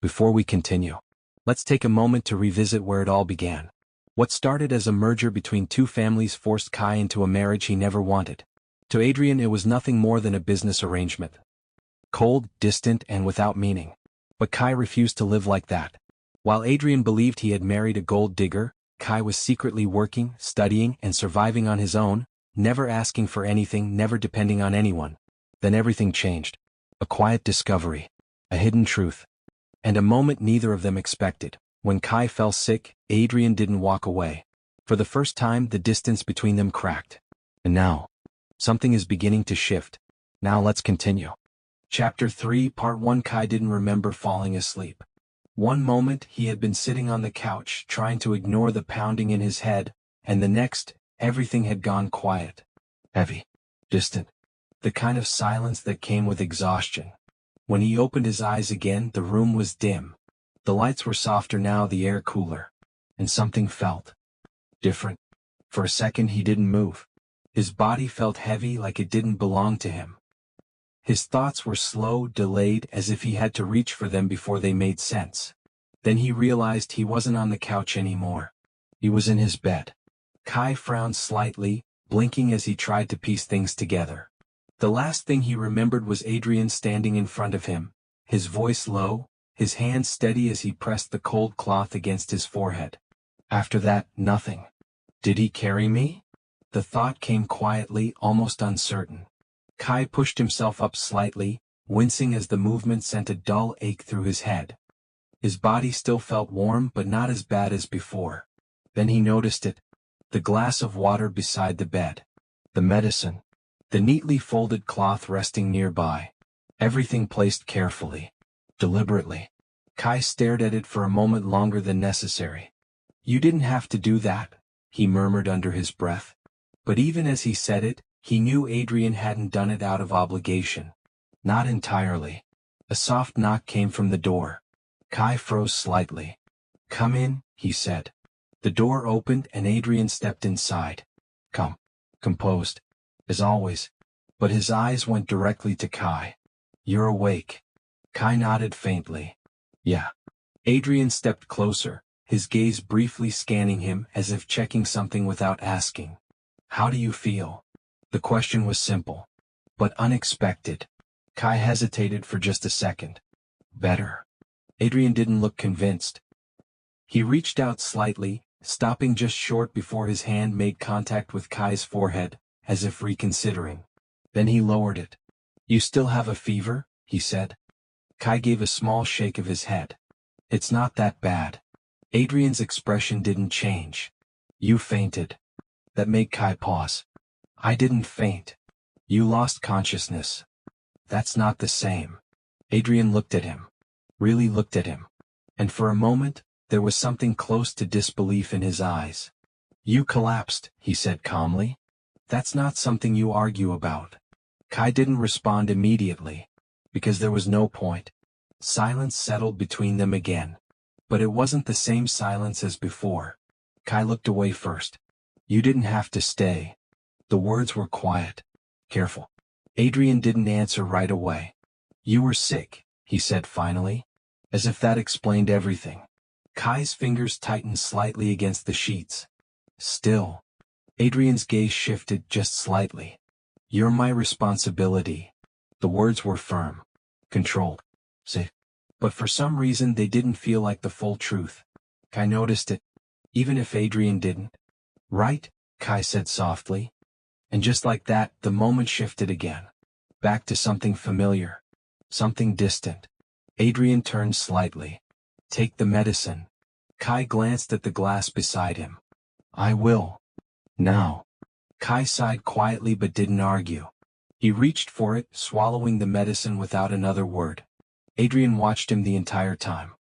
Before we continue, let's take a moment to revisit where it all began. What started as a merger between two families forced Kai into a marriage he never wanted. To Adrian, it was nothing more than a business arrangement. Cold, distant, and without meaning. But Kai refused to live like that. While Adrian believed he had married a gold digger, Kai was secretly working, studying, and surviving on his own, never asking for anything, never depending on anyone. Then everything changed. A quiet discovery. A hidden truth. And a moment neither of them expected. When Kai fell sick, Adrian didn't walk away. For the first time, the distance between them cracked. And now, something is beginning to shift. Now let's continue. Chapter 3, Part 1. Kai didn't remember falling asleep. One moment, he had been sitting on the couch, trying to ignore the pounding in his head, and the next, everything had gone quiet. Heavy. Distant. The kind of silence that came with exhaustion. When he opened his eyes again, the room was dim. The lights were softer now, the air cooler. And something felt different. For a second he didn't move. His body felt heavy, like it didn't belong to him. His thoughts were slow, delayed, as if he had to reach for them before they made sense. Then he realized he wasn't on the couch anymore. He was in his bed. Kai frowned slightly, blinking as he tried to piece things together. The last thing he remembered was Adrian standing in front of him, his voice low, his hand steady as he pressed the cold cloth against his forehead. After that, nothing. Did he carry me? The thought came quietly, almost uncertain. Kai pushed himself up slightly, wincing as the movement sent a dull ache through his head. His body still felt warm, but not as bad as before. Then he noticed it. The glass of water beside the bed. The medicine. The neatly folded cloth resting nearby. Everything placed carefully. Deliberately. Kai stared at it for a moment longer than necessary. "You didn't have to do that," he murmured under his breath. But even as he said it, he knew Adrian hadn't done it out of obligation. Not entirely. A soft knock came from the door. Kai froze slightly. "Come in," he said. The door opened and Adrian stepped inside. Calm. Composed. As always. But his eyes went directly to Kai. "You're awake." Kai nodded faintly. "Yeah." Adrian stepped closer, his gaze briefly scanning him as if checking something without asking. "How do you feel?" The question was simple. But unexpected. Kai hesitated for just a second. "Better." Adrian didn't look convinced. He reached out slightly, stopping just short before his hand made contact with Kai's forehead, as if reconsidering. Then he lowered it. "You still have a fever?" he said. Kai gave a small shake of his head. "It's not that bad." Adrian's expression didn't change. "You fainted." That made Kai pause. "I didn't faint. You lost consciousness." "That's not the same." Adrian looked at him. Really looked at him. And for a moment, there was something close to disbelief in his eyes. "You collapsed," he said calmly. "That's not something you argue about." Kai didn't respond immediately. Because there was no point. Silence settled between them again. But it wasn't the same silence as before. Kai looked away first. "You didn't have to stay." The words were quiet. Careful. Adrian didn't answer right away. "You were sick," he said finally. As if that explained everything. Kai's fingers tightened slightly against the sheets. "Still." Adrian's gaze shifted just slightly. "You're my responsibility." The words were firm. Controlled. Safe. But for some reason they didn't feel like the full truth. Kai noticed it. Even if Adrian didn't. "Right?" Kai said softly. And just like that, the moment shifted again. Back to something familiar. Something distant. Adrian turned slightly. "Take the medicine." Kai glanced at the glass beside him. "I will. Now." Kai sighed quietly but didn't argue. He reached for it, swallowing the medicine without another word. Adrian watched him the entire time.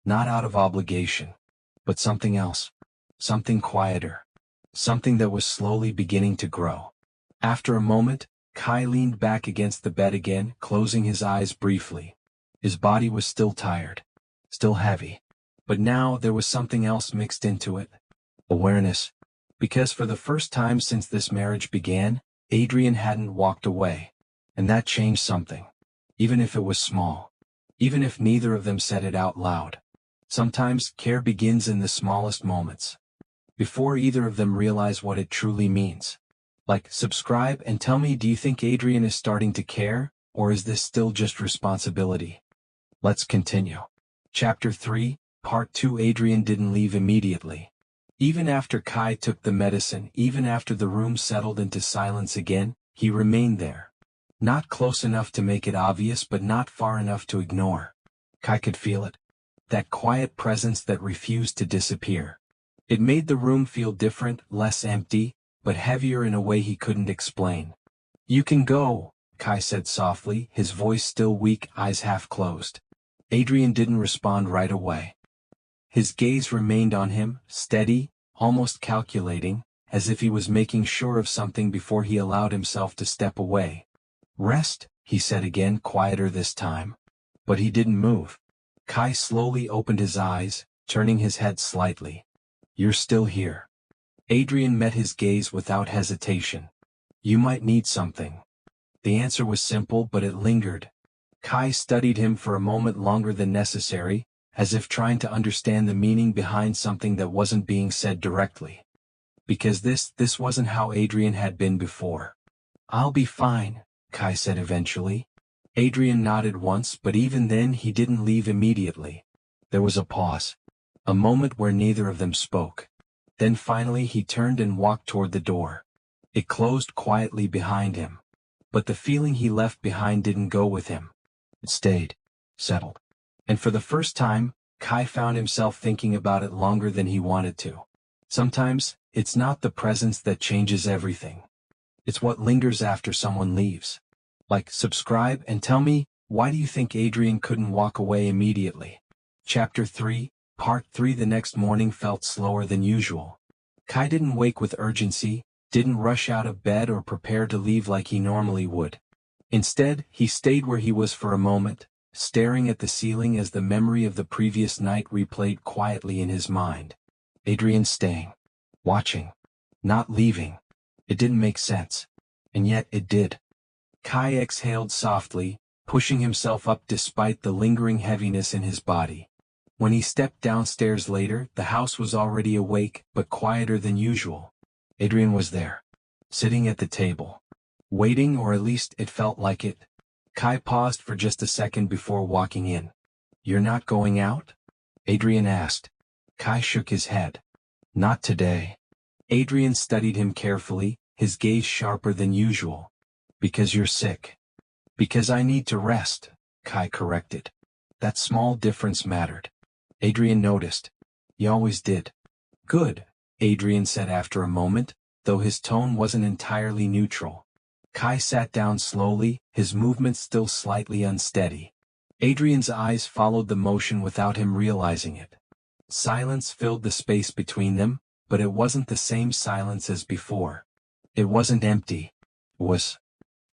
Not out of obligation. But something else. Something quieter. Something that was slowly beginning to grow. After a moment, Kai leaned back against the bed again, closing his eyes briefly. His body was still tired. Still heavy. But now there was something else mixed into it. Awareness. Because for the first time since this marriage began, Adrian hadn't walked away. And that changed something. Even if it was small. even if neither of them said it out loud. Sometimes care begins in the smallest moments, before either of them realize what it truly means. Like, subscribe and tell me, do you think Adrian is starting to care, or is this still just responsibility? Let's continue. Chapter 3, Part 2. Adrian didn't leave immediately. Even after Kai took the medicine, even after the room settled into silence again, he remained there. Not close enough to make it obvious, but not far enough to ignore. Kai could feel it. That quiet presence that refused to disappear. It made the room feel different, less empty, but heavier in a way he couldn't explain. "You can go," Kai said softly, his voice still weak, eyes half closed. Adrian didn't respond right away. His gaze remained on him, steady, almost calculating, as if he was making sure of something before he allowed himself to step away. "Rest," he said again, quieter this time. But he didn't move. Kai slowly opened his eyes, turning his head slightly. "You're still here." Adrian met his gaze without hesitation. "You might need something." The answer was simple, but it lingered. Kai studied him for a moment longer than necessary, as if trying to understand the meaning behind something that wasn't being said directly. Because this wasn't how Adrian had been before. "I'll be fine," Kai said eventually. Adrian nodded once, but even then he didn't leave immediately. There was a pause. A moment where neither of them spoke. Then finally he turned and walked toward the door. It closed quietly behind him. But the feeling he left behind didn't go with him. It stayed. Settled. And for the first time, Kai found himself thinking about it longer than he wanted to. Sometimes, it's not the presence that changes everything. It's what lingers after someone leaves. Like, subscribe and tell me, why do you think Adrian couldn't walk away immediately? Chapter 3, Part 3. The next morning felt slower than usual. Kai didn't wake with urgency, didn't rush out of bed or prepare to leave like he normally would. Instead, he stayed where he was for a moment, staring at the ceiling as the memory of the previous night replayed quietly in his mind. Adrian staying. Watching. Not leaving. It didn't make sense. And yet it did. Kai exhaled softly, pushing himself up despite the lingering heaviness in his body. When he stepped downstairs later, the house was already awake, but quieter than usual. Adrian was there. Sitting at the table. Waiting, or at least it felt like it. Kai paused for just a second before walking in. "You're not going out?" Adrian asked. Kai shook his head. "Not today." Adrian studied him carefully, his gaze sharper than usual. "Because you're sick." "Because I need to rest," Kai corrected. That small difference mattered. Adrian noticed. "You always did." "Good," Adrian said after a moment, though his tone wasn't entirely neutral. Kai sat down slowly, his movements still slightly unsteady. Adrian's eyes followed the motion without him realizing it. Silence filled the space between them, but it wasn't the same silence as before. It wasn't empty. It was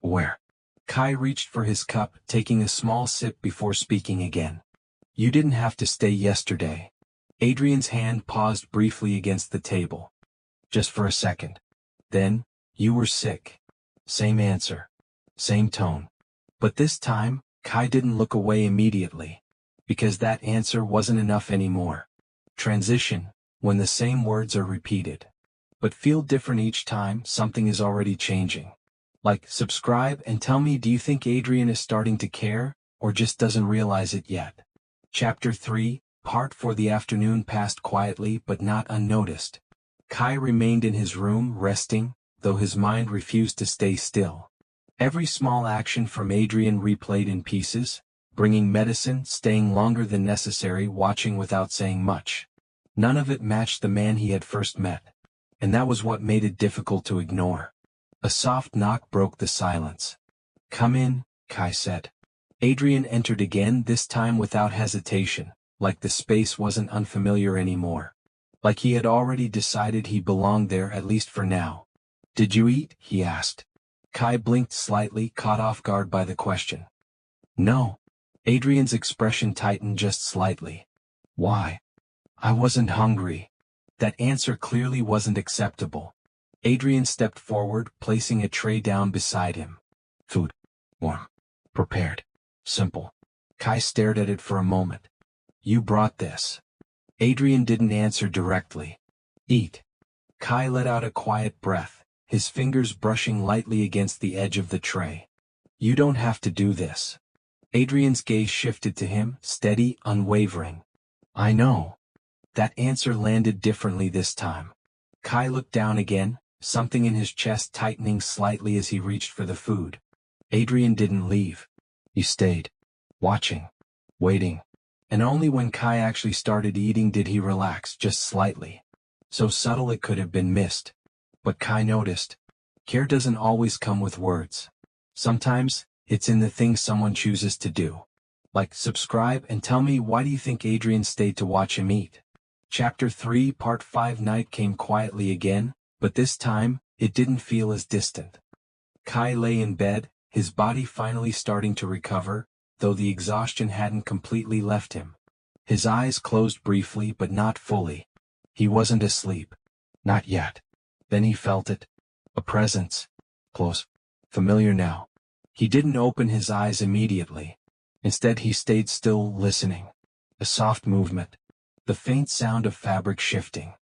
aware. Kai reached for his cup, taking a small sip before speaking again. "You didn't have to stay yesterday." Adrian's hand paused briefly against the table. "Just for a second." Then, "You were sick." Same answer. Same tone. But this time, Kai didn't look away immediately. Because that answer wasn't enough anymore. Transition, when the same words are repeated, but feel different each time, something is already changing. Like, subscribe and tell me, do you think Adrian is starting to care, or just doesn't realize it yet? Chapter 3, Part 4. The afternoon passed quietly but not unnoticed. Kai remained in his room, resting, though his mind refused to stay still. Every small action from Adrian replayed in pieces, bringing medicine, staying longer than necessary, watching without saying much. None of it matched the man he had first met. And that was what made it difficult to ignore. A soft knock broke the silence. "Come in," Kai said. Adrian entered again, this time without hesitation, like the space wasn't unfamiliar anymore. Like he had already decided he belonged there, at least for now. "Did you eat?" he asked. Kai blinked slightly, caught off guard by the question. "No." Adrian's expression tightened just slightly. "Why?" "I wasn't hungry." That answer clearly wasn't acceptable. Adrian stepped forward, placing a tray down beside him. "Food. Warm. Prepared. Simple." Kai stared at it for a moment. You brought this. Adrian didn't answer directly. Eat. Kai let out a quiet breath, his fingers brushing lightly against the edge of the tray. You don't have to do this. Adrian's gaze shifted to him, steady, unwavering. I know. That answer landed differently this time. Kai looked down again, something in his chest tightening slightly as he reached for the food. Adrian didn't leave. He stayed. Watching. Waiting. And only when Kai actually started eating did he relax just slightly. So subtle it could have been missed. But Kai noticed. Care doesn't always come with words. Sometimes, it's in the things someone chooses to do. Like, subscribe and tell me why do you think Adrian stayed to watch him eat? Chapter 3 Part 5 Night came quietly again, but this time, it didn't feel as distant. Kai lay in bed, his body finally starting to recover, though the exhaustion hadn't completely left him. His eyes closed briefly but not fully. He wasn't asleep. Not yet. Then he felt it. A presence. Close. Familiar now. He didn't open his eyes immediately. Instead he stayed still, listening. A soft movement. The faint sound of fabric shifting.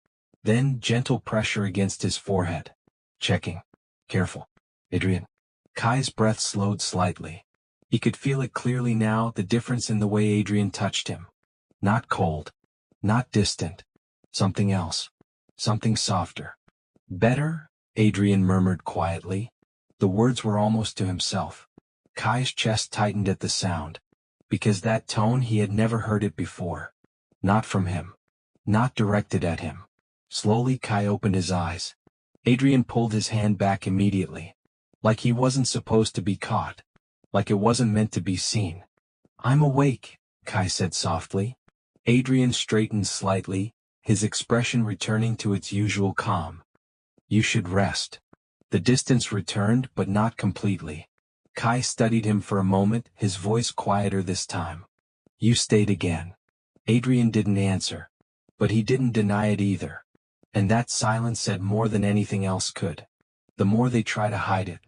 Then gentle pressure against his forehead. Checking. Careful. Adrian. Kai's breath slowed slightly. He could feel it clearly now, the difference in the way Adrian touched him. Not cold. Not distant. Something else. Something softer. Better, Adrian murmured quietly. The words were almost to himself. Kai's chest tightened at the sound. Because that tone he had never heard it before. Not from him. Not directed at him. Slowly Kai opened his eyes. Adrian pulled his hand back immediately. Like he wasn't supposed to be caught. Like it wasn't meant to be seen. I'm awake, Kai said softly. Adrian straightened slightly, his expression returning to its usual calm. You should rest. The distance returned, but not completely. Kai studied him for a moment, his voice quieter this time. You stayed again. Adrian didn't answer. But he didn't deny it either. And that silence said more than anything else could. The more they try to hide it,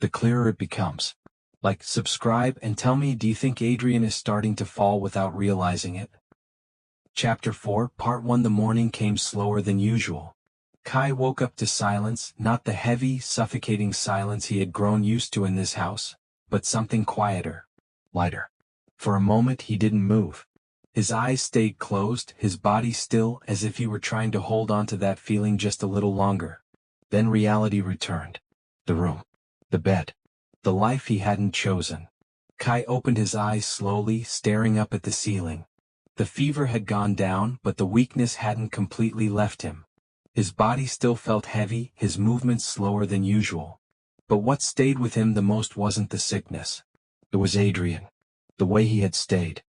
the clearer it becomes. Like, subscribe and tell me, do you think Adrian is starting to fall without realizing it? Chapter 4 Part 1 The morning came slower than usual. Kai woke up to silence, not the heavy, suffocating silence he had grown used to in this house, but something quieter, lighter. For a moment he didn't move. His eyes stayed closed, his body still, as if he were trying to hold on to that feeling just a little longer. Then reality returned. The room. The bed. The life he hadn't chosen. Kai opened his eyes slowly, staring up at the ceiling. The fever had gone down, but the weakness hadn't completely left him. His body still felt heavy, his movements slower than usual. But what stayed with him the most wasn't the sickness. It was Adrian. The way he had stayed.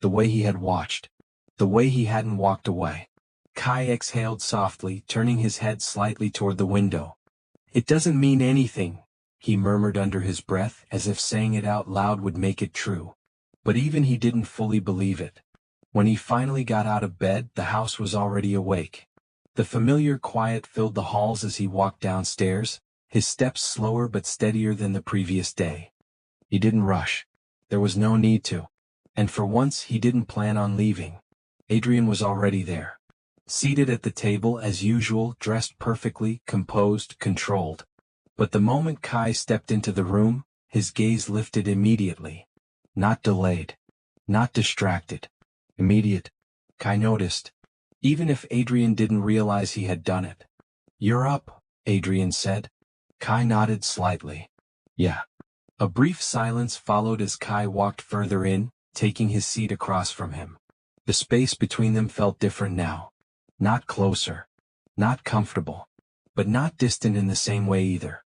The way he had watched. The way he hadn't walked away. Kai exhaled softly, turning his head slightly toward the window. It doesn't mean anything, he murmured under his breath, as if saying it out loud would make it true. But even he didn't fully believe it. When he finally got out of bed, the house was already awake. The familiar quiet filled the halls as he walked downstairs, his steps slower but steadier than the previous day. He didn't rush. There was no need to. And for once he didn't plan on leaving. Adrian was already there. Seated at the table as usual, dressed perfectly, composed, controlled. But the moment Kai stepped into the room, his gaze lifted immediately. Not delayed. Not distracted. Immediate. Kai noticed. Even if Adrian didn't realize he had done it. You're up, Adrian said. Kai nodded slightly. Yeah. A brief silence followed as Kai walked further in, taking his seat across from him. The space between them felt different now. Not closer. Not comfortable. But not distant in the same way either.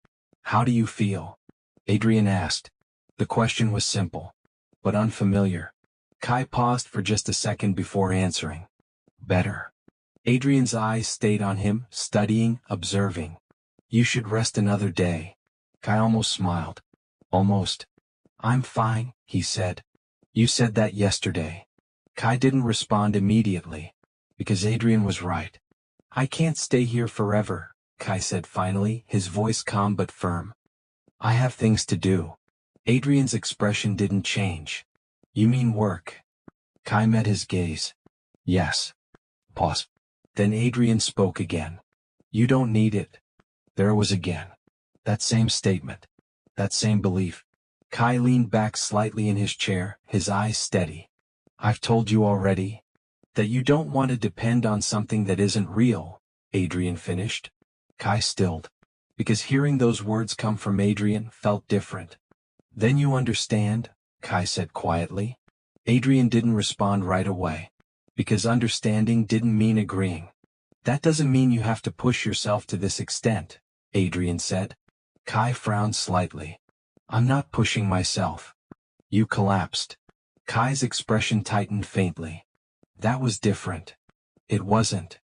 How do you feel? Adrian asked. The question was simple. But unfamiliar. Kai paused for just a second before answering. Better. Adrian's eyes stayed on him, studying, observing. You should rest another day. Kai almost smiled. Almost. I'm fine, he said. You said that yesterday. Kai didn't respond immediately. Because Adrian was right. I can't stay here forever, Kai said finally, his voice calm but firm. I have things to do. Adrian's expression didn't change. You mean work? Kai met his gaze. Yes. Pause. Then Adrian spoke again. You don't need it. There was again. That same statement. That same belief. Kai leaned back slightly in his chair, his eyes steady. I've told you already that you don't want to depend on something that isn't real, Adrian finished. Kai stilled, because hearing those words come from Adrian felt different. Then you understand, Kai said quietly. Adrian didn't respond right away, because understanding didn't mean agreeing. That doesn't mean you have to push yourself to this extent, Adrian said. Kai frowned slightly. I'm not pushing myself. You collapsed. Kai's expression tightened faintly. That was different. It wasn't.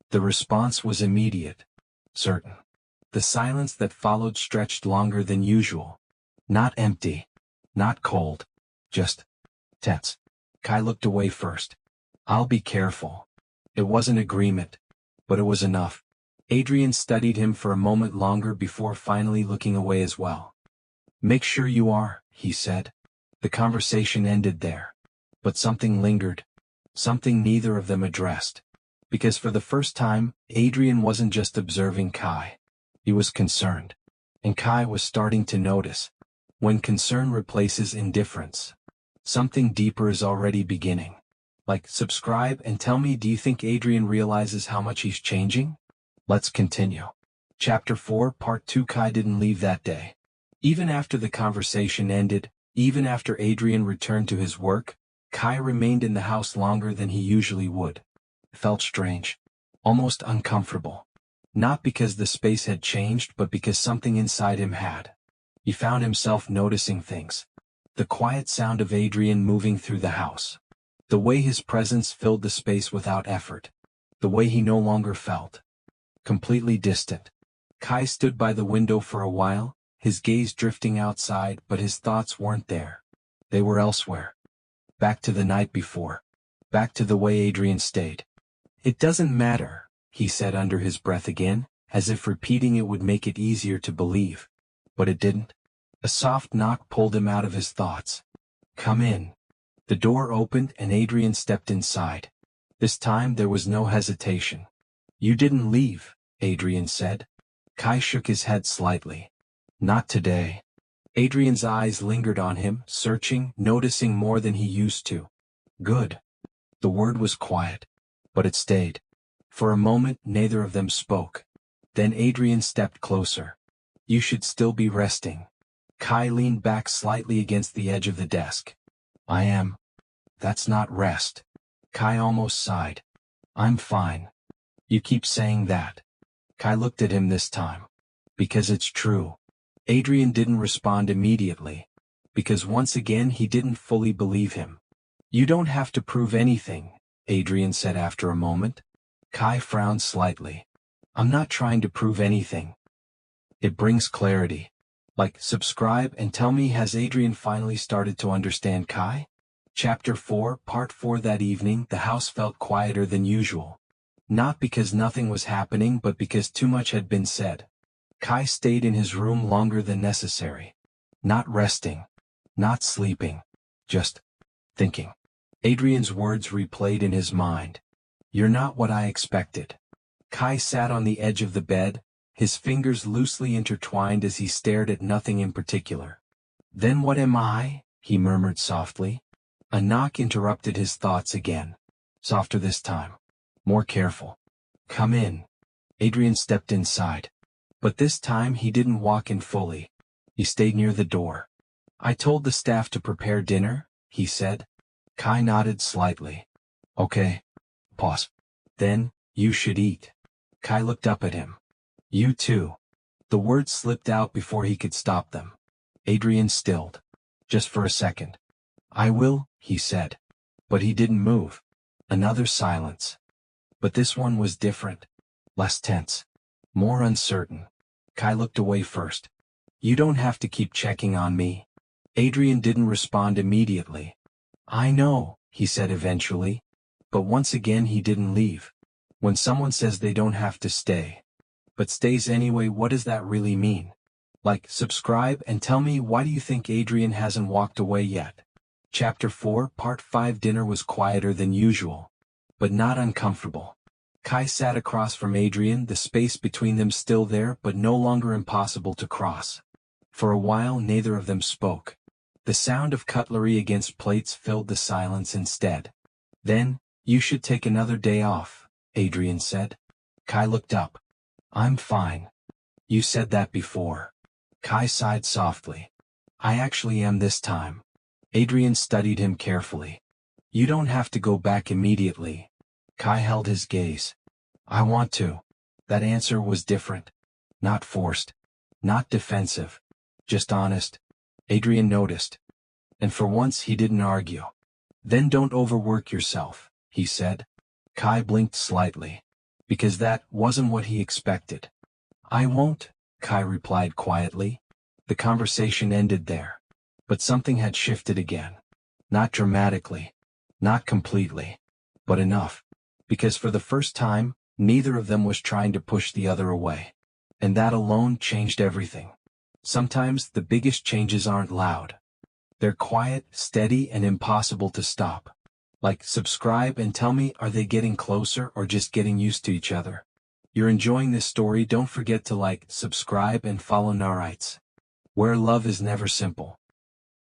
The response was immediate. Certain. The silence that followed stretched longer than usual. Not empty. Not cold. Just tense. Kai looked away first. I'll be careful. It wasn't agreement, but it was enough. Adrian studied him for a moment longer before finally looking away as well. Make sure you are, he said. The conversation ended there. But something lingered. Something neither of them addressed. Because for the first time, Adrian wasn't just observing Kai. He was concerned. And Kai was starting to notice. When concern replaces indifference, something deeper is already beginning. Like, subscribe and tell me, do you think Adrian realizes how much he's changing? Let's continue. Chapter 4 Part 2 Kai didn't leave that day. Even after the conversation ended, even after Adrian returned to his work, Kai remained in the house longer than he usually would. It felt strange. Almost uncomfortable. Not because the space had changed, but because something inside him had. He found himself noticing things. The quiet sound of Adrian moving through the house. The way his presence filled the space without effort. The way he no longer felt completely distant. Kai stood by the window for a while, his gaze drifting outside, but his thoughts weren't there. They were elsewhere. Back to the night before. Back to the way Adrian stayed. It doesn't matter, he said under his breath again, as if repeating it would make it easier to believe. But it didn't. A soft knock pulled him out of his thoughts. Come in. The door opened and Adrian stepped inside. This time there was no hesitation. You didn't leave, Adrian said. Kai shook his head slightly. Not today. Adrian's eyes lingered on him, searching, noticing more than he used to. Good. The word was quiet. But it stayed. For a moment neither of them spoke. Then Adrian stepped closer. You should still be resting. Kai leaned back slightly against the edge of the desk. I am. That's not rest. Kai almost sighed. I'm fine. You keep saying that. Kai looked at him this time. Because it's true. Adrian didn't respond immediately. Because once again he didn't fully believe him. You don't have to prove anything, Adrian said after a moment. Kai frowned slightly. I'm not trying to prove anything. It brings clarity. Like, subscribe and tell me, has Adrian finally started to understand Kai? Chapter 4 Part 4 That evening the house felt quieter than usual. Not because nothing was happening but because too much had been said. Kai stayed in his room longer than necessary. Not resting. Not sleeping. Just thinking. Adrian's words replayed in his mind. You're not what I expected. Kai sat on the edge of the bed, his fingers loosely intertwined as he stared at nothing in particular. Then what am I? He murmured softly. A knock interrupted his thoughts again. Softer this time. More careful. Come in. Adrian stepped inside. But this time he didn't walk in fully. He stayed near the door. I told the staff to prepare dinner, he said. Kai nodded slightly. Okay. Pause. Then, you should eat. Kai looked up at him. You too. The words slipped out before he could stop them. Adrian stilled. Just for a second. I will, he said. But he didn't move. Another silence. But this one was different. Less tense. More uncertain. Kai looked away first. You don't have to keep checking on me. Adrian didn't respond immediately. I know, he said eventually. But once again he didn't leave. When someone says they don't have to stay, but stays anyway, what does that really mean? Like, subscribe and tell me, why do you think Adrian hasn't walked away yet? Chapter 4, Part 5. Dinner was quieter than usual, but not uncomfortable. Kai sat across from Adrian, the space between them still there but no longer impossible to cross. For a while neither of them spoke. The sound of cutlery against plates filled the silence instead. Then, "You should take another day off," Adrian said. Kai looked up. "I'm fine. You said that before." Kai sighed softly. "I actually am this time." Adrian studied him carefully. "You don't have to go back immediately." Kai held his gaze. "I want to." That answer was different. Not forced. Not defensive. Just honest. Adrian noticed. And for once he didn't argue. "Then don't overwork yourself," he said. Kai blinked slightly. Because that wasn't what he expected. "I won't," Kai replied quietly. The conversation ended there. But something had shifted again. Not dramatically. Not completely. But enough. Because for the first time, neither of them was trying to push the other away. And that alone changed everything. Sometimes the biggest changes aren't loud. They're quiet, steady, and impossible to stop. Like, subscribe and tell me, are they getting closer or just getting used to each other? You're enjoying this story? Don't forget to like, subscribe, and follow Narites. Where love is never simple.